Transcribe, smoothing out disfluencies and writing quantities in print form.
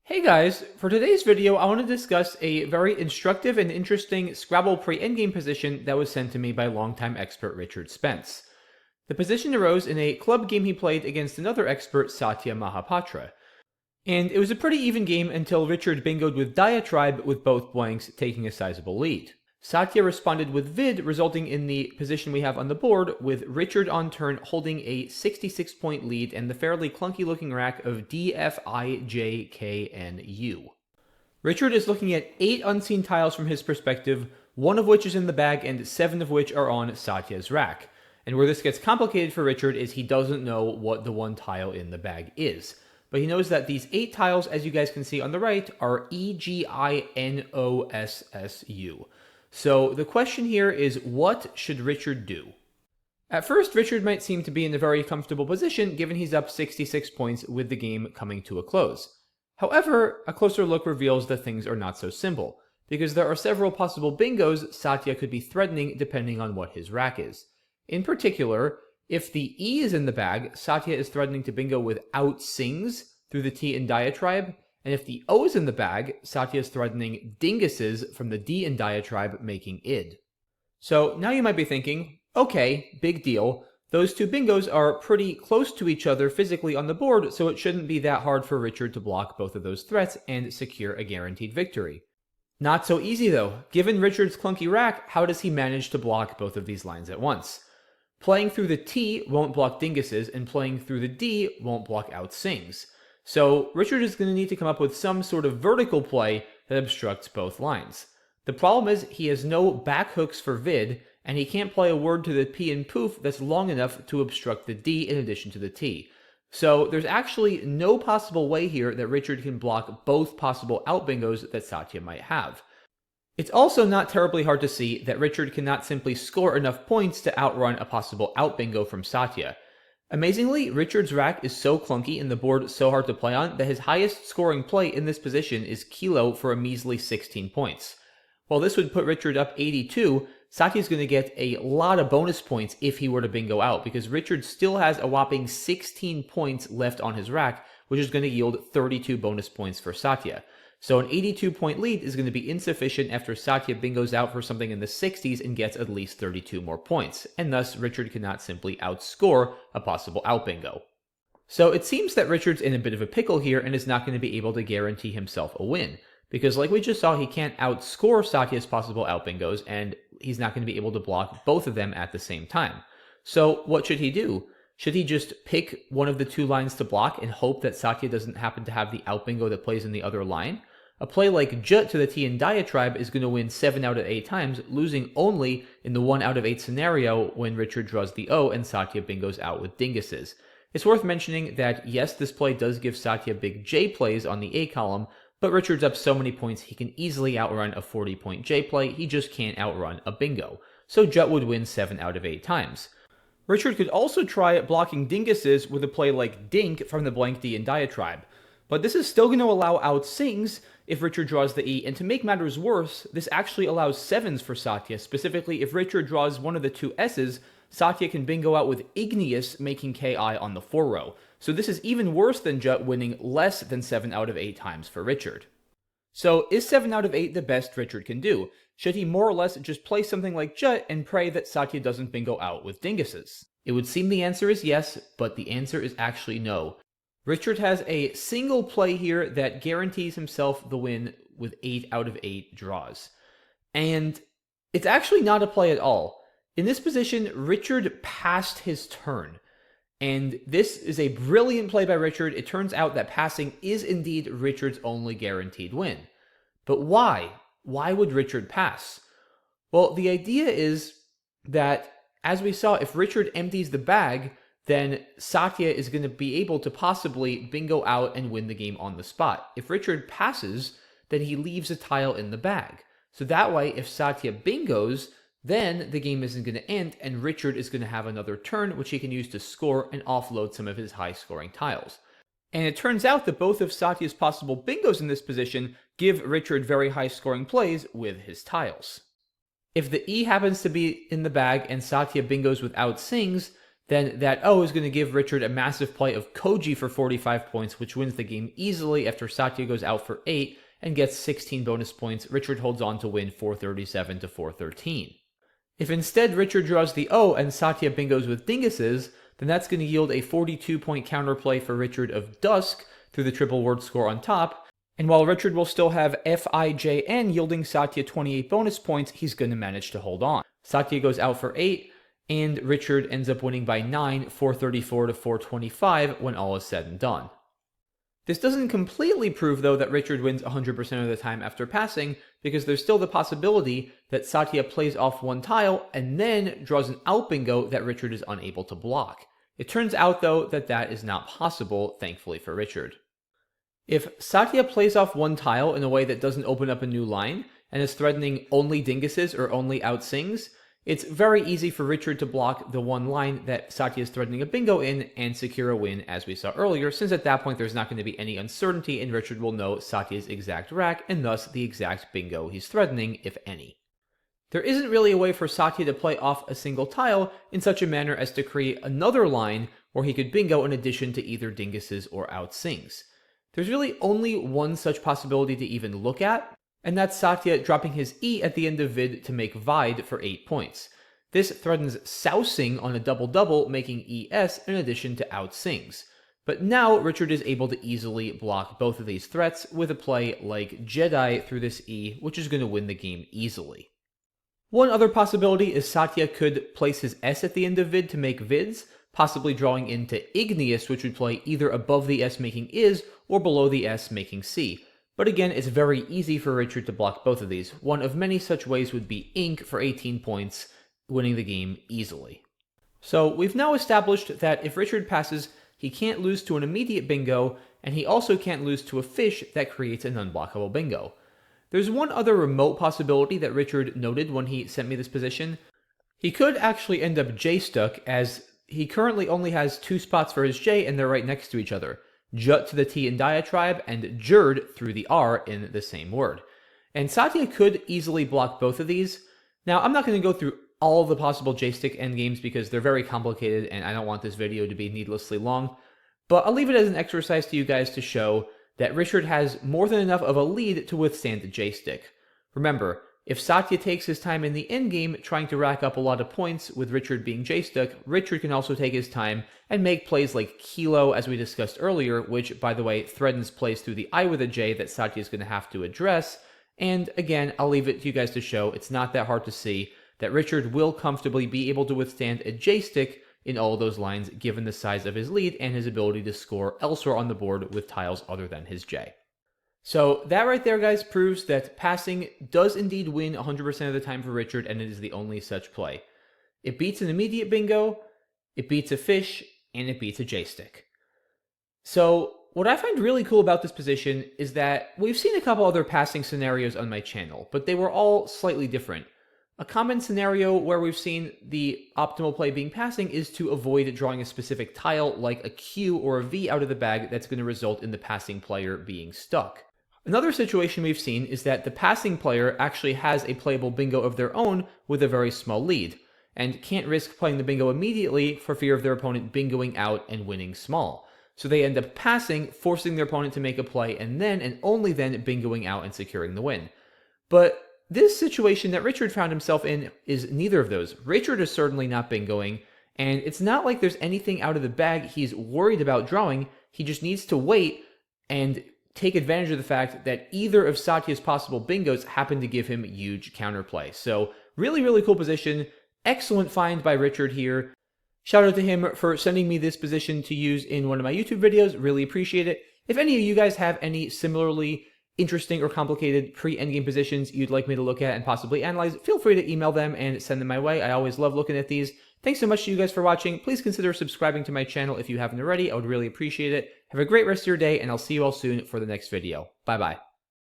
Hey guys, for today's video I want to discuss a very instructive and interesting Scrabble pre-endgame position that was sent to me by longtime expert Richard Spence. The position arose in a club game he played against another expert, Satya Mahapatra. And it was a pretty even game until Richard bingoed with Diatribe with both blanks taking a sizable lead. Satya responded with Vid, resulting in the position we have on the board, with Richard on turn holding a 66-point lead and the fairly clunky-looking rack of D, F, I, J, K, and U. Richard is looking at 8 unseen tiles from his perspective, 1 of which is in the bag and 7 of which are on Satya's rack. And where this gets complicated for Richard is he doesn't know what the one tile in the bag is. But he knows that these 8 tiles, as you guys can see on the right, are E, G, I, N, O, S, S, U. So the question here is, what should Richard do? At first, Richard might seem to be in a very comfortable position given he's up 66 points with the game coming to a close. However, a closer look reveals that things are not so simple, because there are several possible bingos Satya could be threatening depending on what his rack is. In particular, if the E is in the bag, Satya is threatening to bingo without sings through the T in Diatribe, and if the O is in the bag, Satya is threatening dinguses from the D in Diatribe, making id. So now you might be thinking, okay, big deal. Those two bingos are pretty close to each other physically on the board, so it shouldn't be that hard for Richard to block both of those threats and secure a guaranteed victory. Not so easy though. Given Richard's clunky rack, how does he manage to block both of these lines at once? Playing through the T won't block dinguses, and playing through the D won't block out sings. So Richard is going to need to come up with some sort of vertical play that obstructs both lines. The problem is he has no back hooks for vid, and he can't play a word to the P and poof that's long enough to obstruct the D in addition to the T. So there's actually no possible way here that Richard can block both possible out bingos that Satya might have. It's also not terribly hard to see that Richard cannot simply score enough points to outrun a possible out bingo from Satya. Amazingly, Richard's rack is so clunky and the board so hard to play on that his highest scoring play in this position is Kilo for a measly 16 points. While this would put Richard up 82, Satya's going to get a lot of bonus points if he were to bingo out, because Richard still has a whopping 16 points left on his rack, which is going to yield 32 bonus points for Satya. So an 82-point lead is going to be insufficient after Satya bingos out for something in the 60s and gets at least 32 more points, and thus Richard cannot simply outscore a possible out bingo. So it seems that Richard's in a bit of a pickle here and is not going to be able to guarantee himself a win, because like we just saw, he can't outscore Satya's possible out bingos, and he's not going to be able to block both of them at the same time. So what should he do? Should he just pick one of the 2 lines to block and hope that Satya doesn't happen to have the out bingo that plays in the other line? A play like Jut to the T in Diatribe is going to win 7 out of 8 times, losing only in the 1 out of 8 scenario when Richard draws the O and Satya bingos out with dinguses. It's worth mentioning that yes, this play does give Satya big J plays on the A column, but Richard's up so many points he can easily outrun a 40-point J play, he just can't outrun a bingo. So Jut would win 7 out of 8 times. Richard could also try blocking dinguses with a play like Dink from the blank D in Diatribe. But this is still going to allow out sings if Richard draws the E, and to make matters worse, this actually allows 7s for Satya. Specifically, if Richard draws one of the 2 S's, Satya can bingo out with Igneous, making KI on the 4 row. So this is even worse than Jut winning less than 7 out of 8 times for Richard. So is 7 out of 8 the best Richard can do? Should he more or less just play something like Jut and pray that Satya doesn't bingo out with dinguses? It would seem the answer is yes, but the answer is actually no. Richard has a single play here that guarantees himself the win with 8 out of 8 draws. And it's actually not a play at all. In this position, Richard passed his turn. And this is a brilliant play by Richard. It turns out that passing is indeed Richard's only guaranteed win. But why? Why would Richard pass? Well, the idea is that, as we saw, if Richard empties the bag, then Satya is going to be able to possibly bingo out and win the game on the spot. If Richard passes, then he leaves a tile in the bag. So that way, if Satya bingos, then the game isn't going to end, and Richard is going to have another turn, which he can use to score and offload some of his high-scoring tiles. And it turns out that both of Satya's possible bingos in this position give Richard very high-scoring plays with his tiles. If the E happens to be in the bag and Satya bingos without sings, Then that O is going to give Richard a massive play of Koji for 45 points, which wins the game easily after Satya goes out for 8 and gets 16 bonus points. Richard holds on to win 437 to 413. If instead Richard draws the O and Satya bingos with dinguses, then that's going to yield a 42-point counterplay for Richard of Dusk through the triple word score on top. And while Richard will still have FIJN yielding Satya 28 bonus points, he's going to manage to hold on. Satya goes out for 8, and Richard ends up winning by 9, 434 to 425 when all is said and done. This doesn't completely prove, though, that Richard wins 100% of the time after passing, because there's still the possibility that Satya plays off one tile and then draws an out bingo that Richard is unable to block. It turns out, though, that that is not possible, thankfully for Richard. If Satya plays off one tile in a way that doesn't open up a new line, and is threatening only dinguses or only outsings, it's very easy for Richard to block the one line that Satya is threatening a bingo in and secure a win, as we saw earlier, since at that point there's not going to be any uncertainty and Richard will know Satya's exact rack and thus the exact bingo he's threatening, if any. There isn't really a way for Satya to play off a single tile in such a manner as to create another line where he could bingo in addition to either dinguses or outsings. There's really only one such possibility to even look at, and that's Satya dropping his E at the end of vid to make Vide for 8 points. This threatens sousing on a double-double, making ES in addition to outsings. But now Richard is able to easily block both of these threats with a play like Jedi through this E, which is going to win the game easily. One other possibility is Satya could place his S at the end of vid to make vids, possibly drawing into Igneous, which would play either above the S making is or below the S making C. But again, it's very easy for Richard to block both of these. One of many such ways would be Ink for 18 points, winning the game easily. So we've now established that if Richard passes, he can't lose to an immediate bingo, and he also can't lose to a fish that creates an unblockable bingo. There's one other remote possibility that Richard noted when he sent me this position. He could actually end up J-stuck, as he currently only has 2 spots for his J and they're right next to each other. Jut to the T in diatribe, and Jerd through the R in the same word. And Satya could easily block both of these. Now, I'm not going to go through all of the possible J-stick endgames because they're very complicated and I don't want this video to be needlessly long, but I'll leave it as an exercise to you guys to show that Richard has more than enough of a lead to withstand the J-stick. Remember, if Satya takes his time in the endgame trying to rack up a lot of points with Richard being J-stuck, Richard can also take his time and make plays like Kilo, as we discussed earlier, which, by the way, threatens plays through the I with a J that Satya is going to have to address. And again, I'll leave it to you guys to show, it's not that hard to see, that Richard will comfortably be able to withstand a J-stick in all of those lines given the size of his lead and his ability to score elsewhere on the board with tiles other than his J. So that right there, guys, proves that passing does indeed win 100% of the time for Richard, and it is the only such play. It beats an immediate bingo, it beats a fish, and it beats a J-stick. So what I find really cool about this position is that we've seen a couple other passing scenarios on my channel, but they were all slightly different. A common scenario where we've seen the optimal play being passing is to avoid drawing a specific tile like a Q or a V out of the bag that's going to result in the passing player being stuck. Another situation we've seen is that the passing player actually has a playable bingo of their own with a very small lead, and can't risk playing the bingo immediately for fear of their opponent bingoing out and winning small. So they end up passing, forcing their opponent to make a play, and then, and only then, bingoing out and securing the win. But this situation that Richard found himself in is neither of those. Richard is certainly not bingoing, and it's not like there's anything out of the bag he's worried about drawing. He just needs to wait and take advantage of the fact that either of Satya's possible bingos happen to give him huge counterplay. So really, really cool position. Excellent find by Richard here. Shout out to him for sending me this position to use in one of my YouTube videos. Really appreciate it. If any of you guys have any similarly interesting or complicated pre-endgame positions you'd like me to look at and possibly analyze, feel free to email them and send them my way. I always love looking at these. Thanks so much to you guys for watching. Please consider subscribing to my channel if you haven't already. I would really appreciate it. Have a great rest of your day, and I'll see you all soon for the next video. Bye-bye.